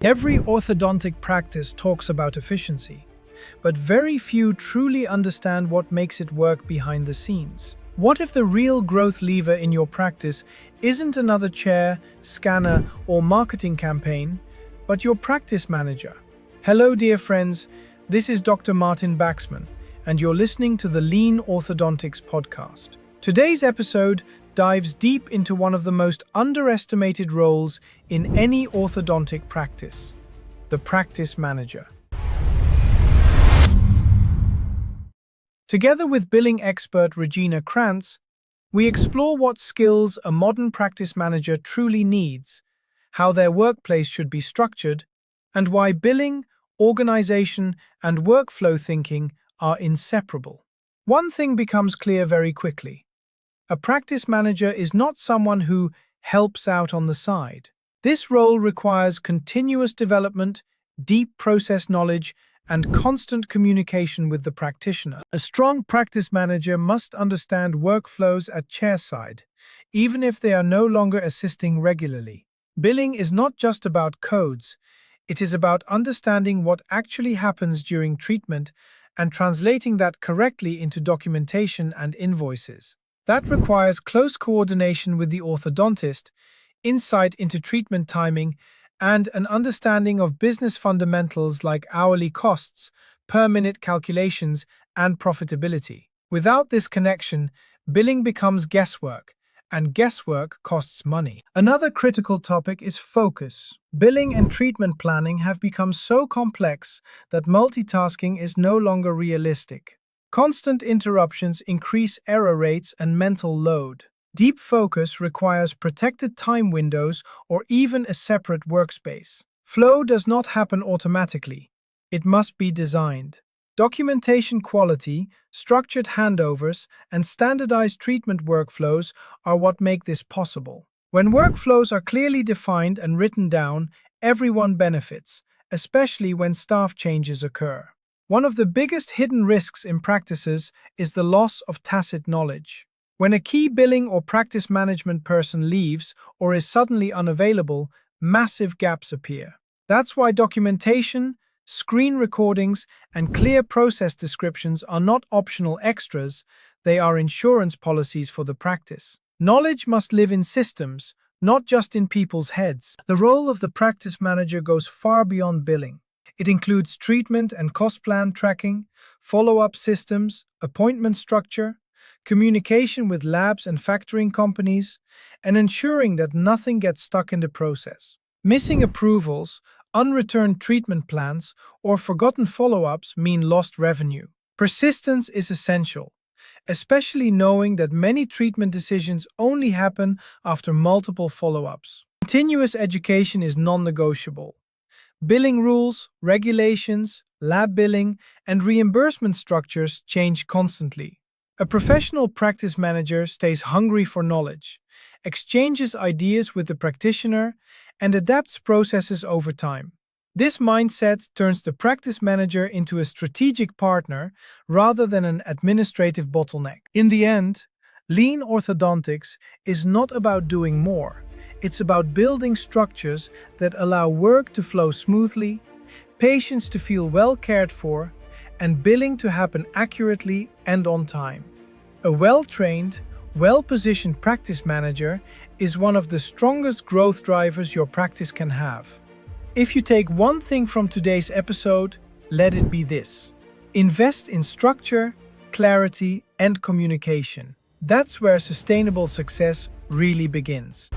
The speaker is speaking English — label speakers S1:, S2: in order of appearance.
S1: Every orthodontic practice talks about efficiency, but very few truly understand what makes it work behind the scenes. What if the real growth lever in your practice isn't another chair, scanner, or marketing campaign, but your practice manager? Hello, dear friends. This is Dr. Martin Baxmann, and you're listening to the Lean Orthodontics podcast. Today's episode dives deep into one of the most underestimated roles in any orthodontic practice, the practice manager. Together with billing expert Regina Krantz, we explore what skills a modern practice manager truly needs, how their workplace should be structured, and why billing, organization, and workflow thinking are inseparable. One thing becomes clear very quickly. A practice manager is not someone who helps out on the side. This role requires continuous development, deep process knowledge, and constant communication with the practitioner. A strong practice manager must understand workflows at chairside, even if they are no longer assisting regularly. Billing is not just about codes. It is about understanding what actually happens during treatment and translating that correctly into documentation and invoices. That requires close coordination with the orthodontist, insight into treatment timing, and an understanding of business fundamentals like hourly costs, per-minute calculations, and profitability. Without this connection, billing becomes guesswork, and guesswork costs money. Another critical topic is focus. Billing and treatment planning have become so complex that multitasking is no longer realistic. Constant interruptions increase error rates and mental load. Deep focus requires protected time windows or even a separate workspace. Flow does not happen automatically. It must be designed. Documentation quality, structured handovers, and standardized treatment workflows are what make this possible. When workflows are clearly defined and written down, everyone benefits, especially when staff changes occur. One of the biggest hidden risks in practices is the loss of tacit knowledge. When a key billing or practice management person leaves or is suddenly unavailable, massive gaps appear. That's why documentation, screen recordings, and clear process descriptions are not optional extras, they are insurance policies for the practice. Knowledge must live in systems, not just in people's heads. The role of the practice manager goes far beyond billing. It includes treatment and cost plan tracking, follow-up systems, appointment structure, communication with labs and factoring companies, and ensuring that nothing gets stuck in the process. Missing approvals, unreturned treatment plans, or forgotten follow-ups mean lost revenue. Persistence is essential, especially knowing that many treatment decisions only happen after multiple follow-ups. Continuous education is non-negotiable. Billing rules, regulations, lab billing, and reimbursement structures change constantly. A professional practice manager stays hungry for knowledge, exchanges ideas with the practitioner, and adapts processes over time. This mindset turns the practice manager into a strategic partner rather than an administrative bottleneck. In the end, lean orthodontics is not about doing more. It's about building structures that allow work to flow smoothly, patients to feel well cared for, and billing to happen accurately and on time. A well-trained, well-positioned practice manager is one of the strongest growth drivers your practice can have. If you take one thing from today's episode, let it be this: invest in structure, clarity, and communication. That's where sustainable success really begins.